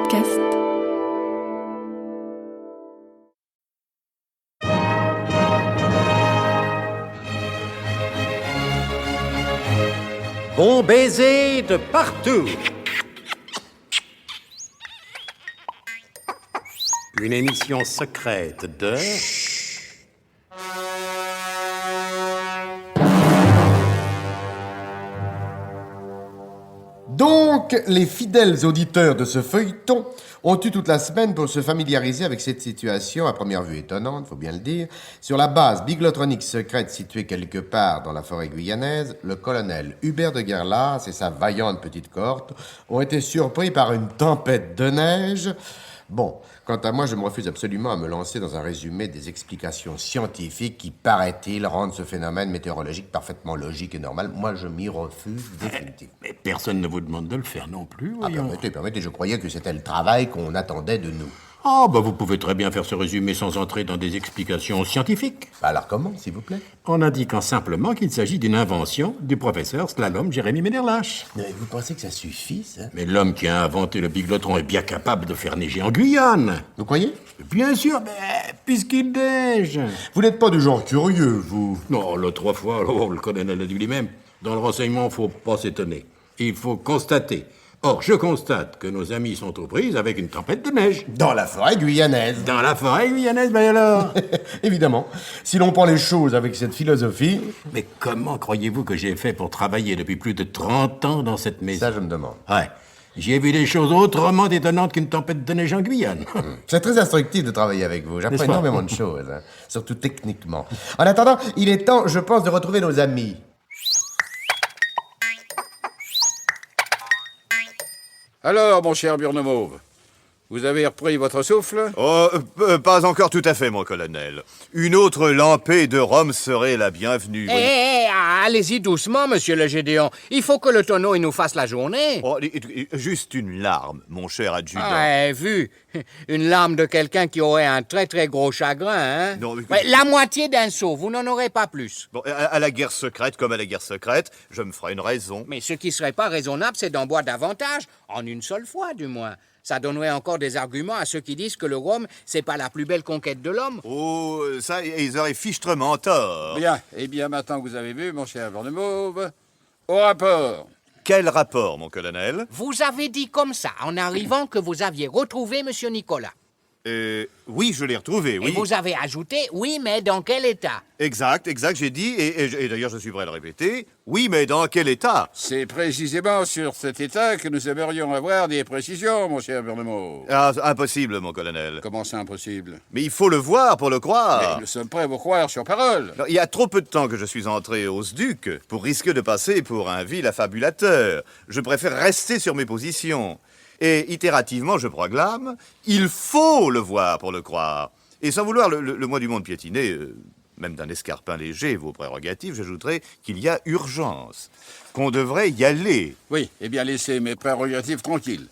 podcast. Bon baiser de partout. Une émission secrète de... Donc, les fidèles auditeurs de ce feuilleton ont eu toute la semaine pour se familiariser avec cette situation, à première vue étonnante, faut bien le dire. Sur la base biglotronique secrète située quelque part dans la forêt guyanaise, le colonel Hubert de Guerlas et sa vaillante petite cohorte ont été surpris par une tempête de neige. Bon, quant à moi, je me refuse absolument à me lancer dans un résumé des explications scientifiques qui, paraît-il, rendent ce phénomène météorologique parfaitement logique et normal. Moi, je m'y refuse définitivement. Mais personne ne vous demande de le faire non plus, voyons. Permettez, je croyais que c'était le travail qu'on attendait de nous. Ah, vous pouvez très bien faire ce résumé sans entrer dans des explications scientifiques. Alors comment, s'il vous plaît? En indiquant simplement qu'il s'agit d'une invention du professeur Slalom Jérémy Méderlache. Mais vous pensez que ça suffit, ça? Mais l'homme qui a inventé le biglotron est bien capable de faire neiger en Guyane. Vous croyez? Bien sûr, mais puisqu'il neige. Vous n'êtes pas du genre curieux, vous? Non, l'autre fois, le colonel a dit lui-même, dans le renseignement, faut pas s'étonner. Il faut constater. Or, je constate que nos amis sont aux prises avec une tempête de neige. Dans la forêt guyanaise. Dans la forêt guyanaise, ben alors? Évidemment. Si l'on prend les choses avec cette philosophie... Mais comment croyez-vous que j'ai fait pour travailler depuis plus de 30 ans dans cette maison? Ça, je me demande. Ouais. J'ai vu des choses autrement étonnantes qu'une tempête de neige en Guyane. C'est très instructif de travailler avec vous. J'apprends N'est-ce pas? énormément de choses, hein, surtout techniquement. En attendant, il est temps, je pense, de retrouver nos amis. Alors, mon cher Burnemauve, vous avez repris votre souffle? Pas encore tout à fait, mon colonel. Une autre lampée de rhum serait la bienvenue. Allez-y doucement, monsieur le Gédéon. Il faut que le tonneau il nous fasse la journée. Oh, juste une larme, mon cher adjudant. Ouais, vu. Une larme de quelqu'un qui aurait un très très gros chagrin, hein? Non, mais- Ouais, la moitié d'un seau, vous n'en aurez pas plus. Bon, à la guerre secrète comme à la guerre secrète, je me ferai une raison. Mais ce qui serait pas raisonnable, c'est d'en boire davantage, en une seule fois du moins. Ça donnerait encore des arguments à ceux qui disent que le rhum, c'est pas la plus belle conquête de l'homme. Oh, ça, ils auraient fichtrement tort. Bien, eh bien, maintenant que vous avez vu, mon cher Burnemauve, au rapport. Quel rapport, mon colonel? Vous avez dit comme ça, en arrivant, que vous aviez retrouvé monsieur Nicolas. Oui, je l'ai retrouvé, oui. Et vous avez ajouté, oui, mais dans quel état? Exact, j'ai dit, et d'ailleurs je suis prêt à le répéter, oui, mais dans quel état? C'est précisément sur cet état que nous aimerions avoir des précisions, mon cher Burnemauve. Ah, impossible, mon colonel. Comment c'est impossible? Mais il faut le voir pour le croire. Mais nous sommes prêts à vous croire sur parole. Alors, il y a trop peu de temps que je suis entré au SDUC pour risquer de passer pour un vil affabulateur. Je préfère rester sur mes positions. Et itérativement, je proclame, il faut le voir pour le croire. Et sans vouloir le moi du monde piétiner, même d'un escarpin léger, vos prérogatives, j'ajouterai qu'il y a urgence, qu'on devrait y aller. Oui, eh bien, laissez mes prérogatives tranquilles.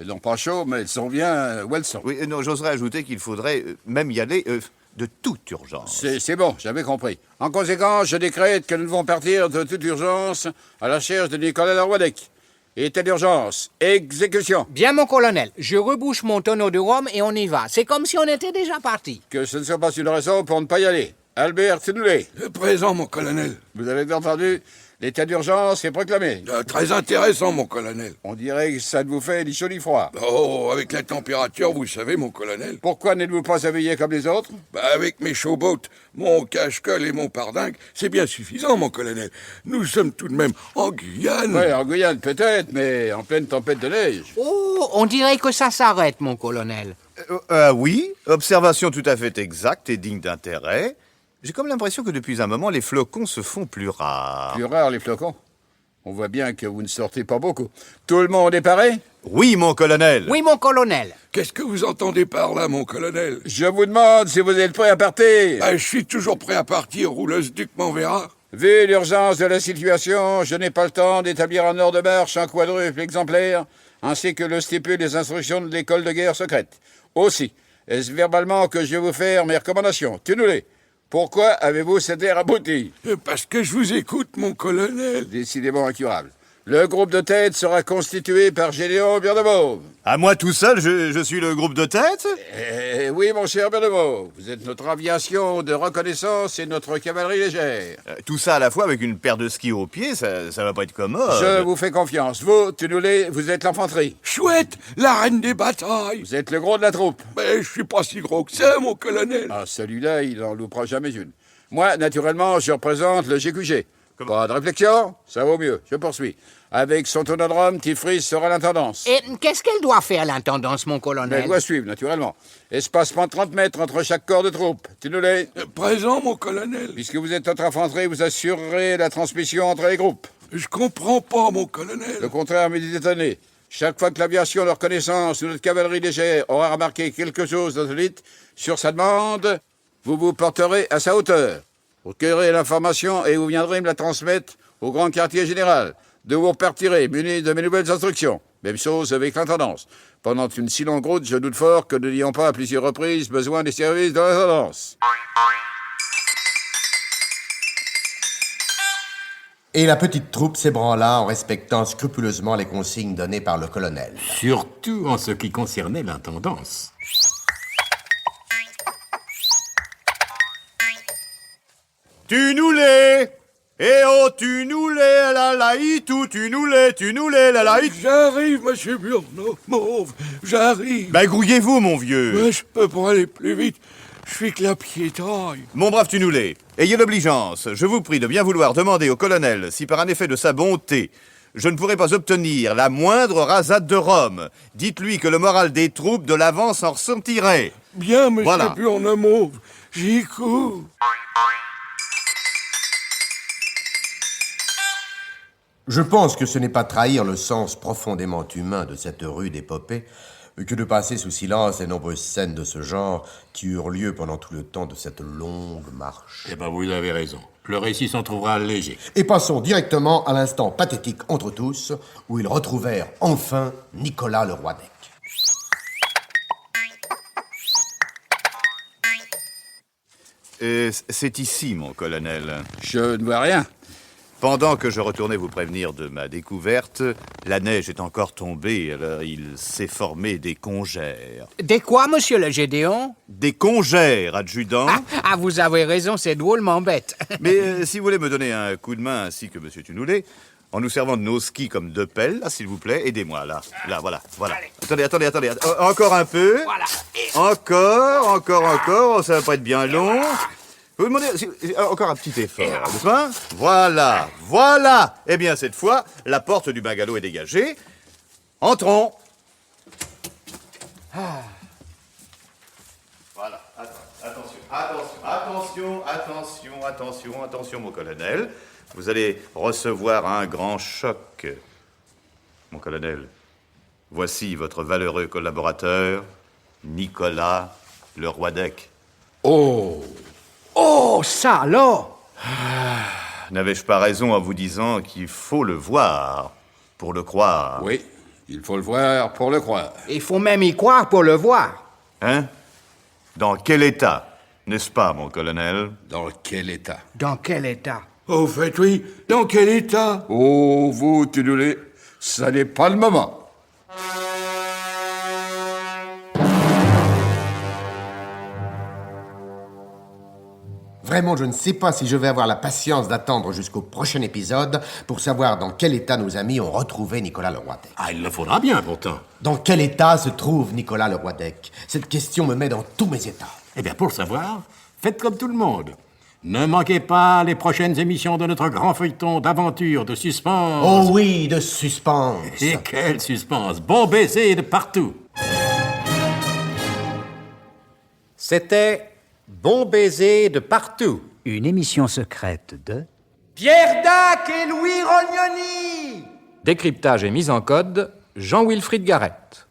Elles n'ont pas chaud, mais elles sont bien où elles sont. Oui, non, j'oserais ajouter qu'il faudrait même y aller de toute urgence. C'est bon, j'avais compris. En conséquence, je décrète que nous devons partir de toute urgence à la recherche de Nicolas Larouadec. État d'urgence, exécution. Bien, mon colonel, je rebouche mon tonneau de rhum et on y va. C'est comme si on était déjà parti. Que ce ne soit pas une raison pour ne pas y aller. Albert Tinoulet. Présent, mon colonel. Vous avez bien entendu, l'état d'urgence est proclamé. Très intéressant, mon colonel. On dirait que ça ne vous fait ni chaud ni froid. Oh, avec la température, vous savez, mon colonel. Pourquoi n'êtes-vous pas habillé comme les autres? Avec mes showboats, mon cache-colle et mon pardingue, c'est bien suffisant, mon colonel. Nous sommes tout de même en Guyane. Oui, en Guyane peut-être, mais en pleine tempête de neige. Oh, on dirait que ça s'arrête, mon colonel. Oui, observation tout à fait exacte et digne d'intérêt. J'ai comme l'impression que depuis un moment, les flocons se font plus rares. Plus rare, les flocons. On voit bien que vous ne sortez pas beaucoup. Tout le monde est paré? Oui, mon colonel. Oui, mon colonel. Qu'est-ce que vous entendez par là, mon colonel? Je vous demande si vous êtes prêt à partir. Je suis toujours prêt à partir, où le SDUC m'enverra. Vu l'urgence de la situation, je n'ai pas le temps d'établir en ordre de marche un quadruple exemplaire, ainsi que le stipule les instructions de l'école de guerre secrète. Aussi, est-ce verbalement que je vais vous faire mes recommandations? Tenez-les. Pourquoi avez-vous cet air abouti? Parce que je vous écoute, mon colonel. Décidément incurable. Le groupe de tête sera constitué par Gédéon Birdemauve. À moi tout seul, je suis le groupe de tête? Eh oui, mon cher Birdemauve, vous êtes notre aviation de reconnaissance et notre cavalerie légère. Tout ça à la fois avec une paire de skis aux pieds, ça va pas être commode. Je vous fais confiance. Vous, Tunulé, vous êtes l'infanterie. Chouette, la reine des batailles. Vous êtes le gros de la troupe. Mais je suis pas si gros que ça, mon colonel. Ah, celui-là, il en loupera jamais une. Moi, naturellement, je représente le GQG. Pas de réflexion, ça vaut mieux. Je poursuis. Avec son tonodrome, Tifris sera l'intendance. Et qu'est-ce qu'elle doit faire, l'intendance, mon Elle colonel? doit suivre, naturellement. Espacement de 30 mètres entre chaque corps de troupe. Tunulé, Présent, mon colonel. puisque vous êtes notre infanterie, vous assurerez la transmission entre les groupes. Je comprends pas, mon colonel. Le contraire m'est étonné. Chaque fois que l'aviation de reconnaissance ou notre cavalerie légère aura remarqué quelque chose d'insolite, sur sa demande, vous vous porterez à sa hauteur. Vous recueillerez l'information et vous viendrez me la transmettre au grand quartier général, de vous repartirez munis de mes nouvelles instructions. Même chose avec l'intendance. Pendant une si longue route, je doute fort que nous n'ayons pas à plusieurs reprises besoin des services de l'intendance. Et la petite troupe s'ébranla en respectant scrupuleusement les consignes données par le colonel. Surtout en ce qui concernait l'intendance. Tu nous l'es! Eh oh, tu nous l'es, la la tout, tu nous l'es, la la J'arrive, monsieur Birdemauve, j'arrive. Ben grouillez-vous, mon vieux. Mais je peux pas aller plus vite. Je suis que la piétaille. Mon brave Tunulé, ayez l'obligeance, je vous prie de bien vouloir demander au colonel si par un effet de sa bonté, je ne pourrais pas obtenir la moindre rasade de rhum. Dites-lui que le moral des troupes de l'avant s'en ressentirait. Bien, monsieur Voilà. Birdemauve, j'y cours. Je pense que ce n'est pas trahir le sens profondément humain de cette rude épopée que de passer sous silence les nombreuses scènes de ce genre qui eurent lieu pendant tout le temps de cette longue marche. Eh ben, vous avez raison. Le récit s'en trouvera léger. Et passons directement à l'instant pathétique entre tous, où ils retrouvèrent enfin Nicolas le roi d'Ec. C'est ici, mon colonel. Je ne vois rien. Pendant que je retournais vous prévenir de ma découverte, la neige est encore tombée, alors il s'est formé des congères. Des quoi, monsieur le Gédéon? Des congères, adjudant. Ah, vous avez raison, c'est drôlement bête. Mais si vous voulez me donner un coup de main ainsi que monsieur Tunulé, en nous servant de nos skis comme deux pelles, là, s'il vous plaît, aidez-moi, là, voilà. Attendez. Encore un peu. Voilà. Encore, ça va pas être bien long. Vous me demandez encore un petit effort, n'est-ce pas? Voilà. Eh bien, cette fois, la porte du bungalow est dégagée. Entrons. Voilà. Attention, mon colonel. Vous allez recevoir un grand choc. Mon colonel, voici votre valeureux collaborateur, Nicolas le roi d'Ec. Oh, ça alors! N'avais-je pas raison en vous disant qu'il faut le voir pour le croire? Oui, il faut le voir pour le croire. Il faut même y croire pour le voir. Hein? Dans quel état, n'est-ce pas, mon colonel? Dans quel état? Dans quel état? Au fait, oui. Dans quel état? Oh, vous, Tunulé, ça n'est pas le moment. Vraiment, je ne sais pas si je vais avoir la patience d'attendre jusqu'au prochain épisode pour savoir dans quel état nos amis ont retrouvé Nicolas le roi d'Ec. Ah, il le faudra bien, pourtant. Dans quel état se trouve Nicolas le roi d'Ec? Cette question me met dans tous mes états. Eh bien, pour le savoir, faites comme tout le monde. Ne manquez pas les prochaines émissions de notre grand feuilleton d'aventure, de suspense. Oh oui, de suspense. Et quel suspense! Bon baiser de partout! C'était Bon baiser de partout. Une émission secrète de Pierre Dac et Louis Rognoni! Décryptage et mise en code, Jean-Wilfried Garrett.